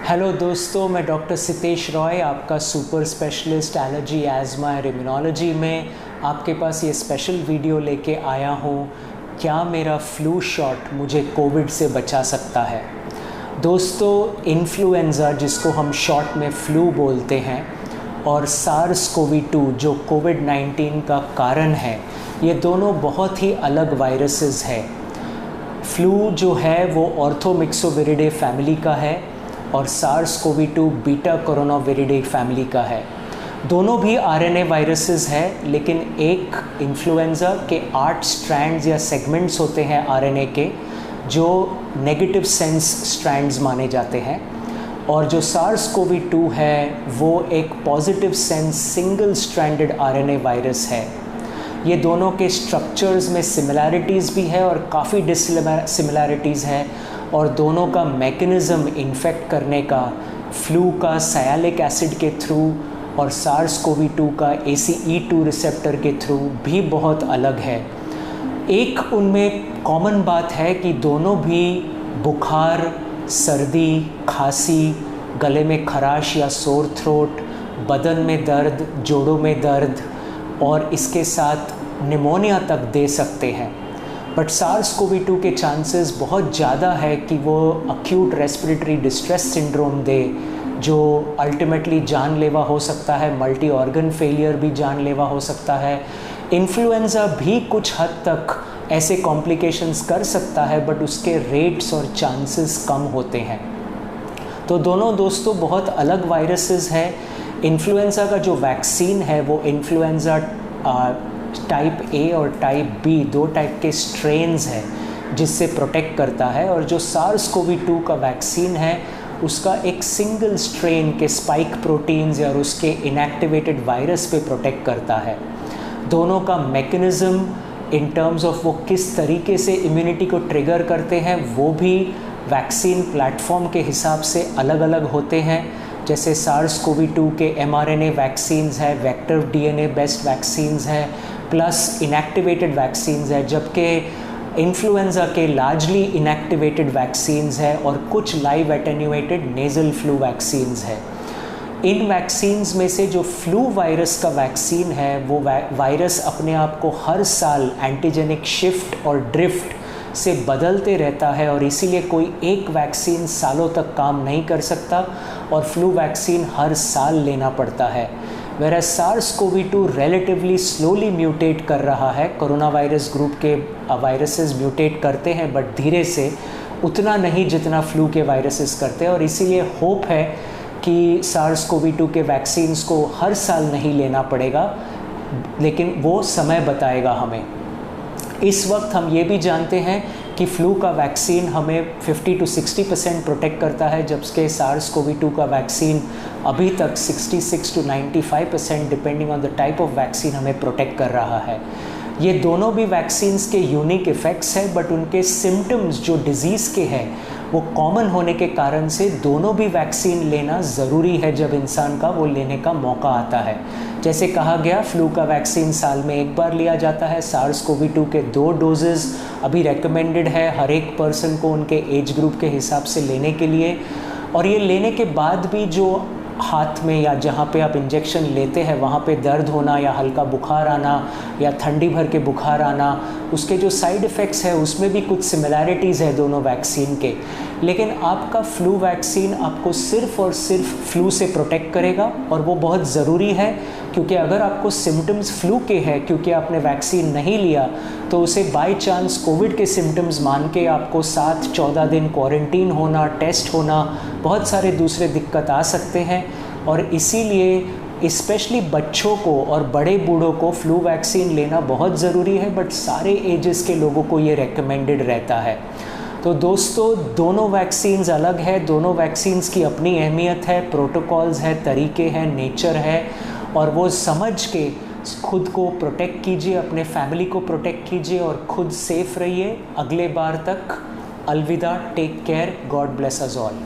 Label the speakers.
Speaker 1: Hello दोस्तों, मैं doctor Sitesh Roy आपका सुपर स्पेशलिस्ट एलर्जी एज़मा और इम्यूनोलॉजी में आपके पास ये स्पेशल वीडियो लेके आया हूँ। क्या मेरा फ्लू शॉट मुझे कोविड से बचा सकता है? दोस्तों, इन्फ्लुएंज़ा जिसको हम शॉर्ट में फ्लू बोलते हैं और SARS-CoV-2 जो कोविड-19 का कारण है, ये दोनों बहुत ही अलग वायरसेस हैं। फ्लू जो है वो ऑर्थोमिक्सोविरिडे फैमिली का है और SARS-CoV-2 बीटा कोरोनाविरिडे फैमिली का है। दोनों भी आरएनए वायरसेस है, लेकिन एक इन्फ्लुएंज़ा के 8 स्ट्रैंड्स या सेगमेंट्स होते हैं आरएनए के, जो नेगेटिव सेंस स्ट्रैंड्स माने जाते हैं, और जो SARS-CoV-2 है वो एक positive sense single stranded RNA virus है। ये दोनों के स्ट्रक्चर्स में सिमिलैरिटीज़ भी है और काफ़ी डिससिमिलैरिटीज़ है, और दोनों का मैकेनिज़्म इन्फेक्ट करने का फ्लू का सायालिक एसिड के थ्रू और SARS-CoV-2 का ACE2 रिसेप्टर के थ्रू भी बहुत अलग है। एक उनमें कॉमन बात है कि दोनों भी बुखार, सर्दी, खांसी, गले में खराश या सोर थ्रोट, बदन में दर्द, जोड़ों में दर्द और इसके साथ निमोनिया तक दे सकते हैं। बट SARS-CoV-2 के चांसेस बहुत ज़्यादा है कि वो अक्यूट रेस्पिरेटरी डिस्ट्रेस सिंड्रोम दे, जो अल्टीमेटली जानलेवा हो सकता है। मल्टी ऑर्गन फेलियर भी जानलेवा हो सकता है। इन्फ्लुएंज़ा भी कुछ हद तक ऐसे कॉम्प्लिकेशंस कर सकता है, बट उसके रेट्स और चांसेस कम होते हैं। तो दोनों दोस्तों बहुत अलग वायरसेस है। इन्फ्लुएंज़ा का जो वैक्सीन है वो इन्फ्लुएंज़ा टाइप ए और टाइप बी, दो टाइप के स्ट्रेन्स हैं जिससे प्रोटेक्ट करता है, और जो SARS-CoV-2 का वैक्सीन है उसका एक सिंगल स्ट्रेन के स्पाइक प्रोटीन्स या उसके इनएक्टिवेटेड वायरस पे प्रोटेक्ट करता है। दोनों का मैकेनिज़्म इन टर्म्स ऑफ वो किस तरीके से इम्यूनिटी को ट्रिगर करते हैं वो भी वैक्सीन प्लेटफॉर्म के हिसाब से अलग अलग होते हैं। जैसे SARS-CoV-2 के mRNA वैक्सीन्स है, वेक्टर DNA बेस्ड वैक्सीन्स है, प्लस इनएक्टिवेटेड वैक्सीन्स है, जबकि इन्फ्लुएंज़ा के लार्जली इनएक्टिवेटेड वैक्सीन्स है और कुछ live attenuated nasal flu vaccines है। इन वैक्सीन्स में से जो फ्लू वायरस का वैक्सीन है वो वायरस अपने आप को हर साल एंटीजेनिक शिफ्ट और ड्रिफ्ट से बदलते रहता है, और इसीलिए कोई एक वैक्सीन सालों तक काम नहीं कर सकता और फ्लू वैक्सीन हर साल लेना पड़ता है। Where SARS-CoV-2 relatively slowly mutate कर रहा है। कोरोना वायरस ग्रुप के वायरसेस म्यूटेट करते हैं बट धीरे से, उतना नहीं जितना फ्लू के वायरसेस करते हैं, और इसीलिए होप है कि SARS-CoV-2 के वैक्सीन्स को हर साल नहीं लेना पड़ेगा, लेकिन वो समय बताएगा हमें। इस वक्त हम ये भी जानते हैं कि फ्लू का वैक्सीन हमें 50 to 60% प्रोटेक्ट करता है, जबकि SARS-CoV-2 का वैक्सीन अभी तक 66 to 95% depending on the type of vaccine हमें प्रोटेक्ट कर रहा है। ये दोनों भी वैक्सीन्स के यूनिक इफ़ेक्ट्स हैं, बट उनके सिम्टम्स जो डिज़ीज़ के हैं वो कॉमन होने के कारण से दोनों भी वैक्सीन लेना ज़रूरी है जब इंसान का वो लेने का मौका आता है। जैसे कहा गया, फ्लू का वैक्सीन साल में एक बार लिया जाता है। SARS-CoV-2 के 2 डोजेज़ अभी रेकमेंडेड है हर एक पर्सन को उनके एज ग्रुप के हिसाब से लेने के लिए, और ये लेने के बाद भी जो हाथ में या जहाँ पे आप इंजेक्शन लेते हैं वहाँ पे दर्द होना या हल्का बुखार आना या ठंडी भर के बुखार आना, उसके जो साइड इफ़ेक्ट्स है उसमें भी कुछ सिमिलैरिटीज़ है दोनों वैक्सीन के। लेकिन आपका फ्लू वैक्सीन आपको सिर्फ़ और सिर्फ फ्लू से प्रोटेक्ट करेगा, और वो बहुत ज़रूरी है, क्योंकि अगर आपको सिम्टम्स फ्लू के हैं क्योंकि आपने वैक्सीन नहीं लिया, तो उसे बाय चांस कोविड के सिम्टम्स मान के आपको 7-14 दिन क्वारंटीन होना, टेस्ट होना, बहुत सारे दूसरे दिक्कत आ सकते हैं। और इसीलिए स्पेशली बच्चों को और बड़े बूढ़ों को फ्लू वैक्सीन लेना बहुत ज़रूरी है, बट सारे एजेस के लोगों को ये रेकमेंडेड रहता है। तो दोस्तों, दोनों वैक्सीन्स अलग है, दोनों वैक्सीन्स की अपनी अहमियत है, प्रोटोकॉल्स है, तरीके हैं, नेचर है, और वो समझ के खुद को प्रोटेक्ट कीजिए, अपने फैमिली को प्रोटेक्ट कीजिए और खुद सेफ रहिए। अगले बार तक अलविदा, take care, God bless us all.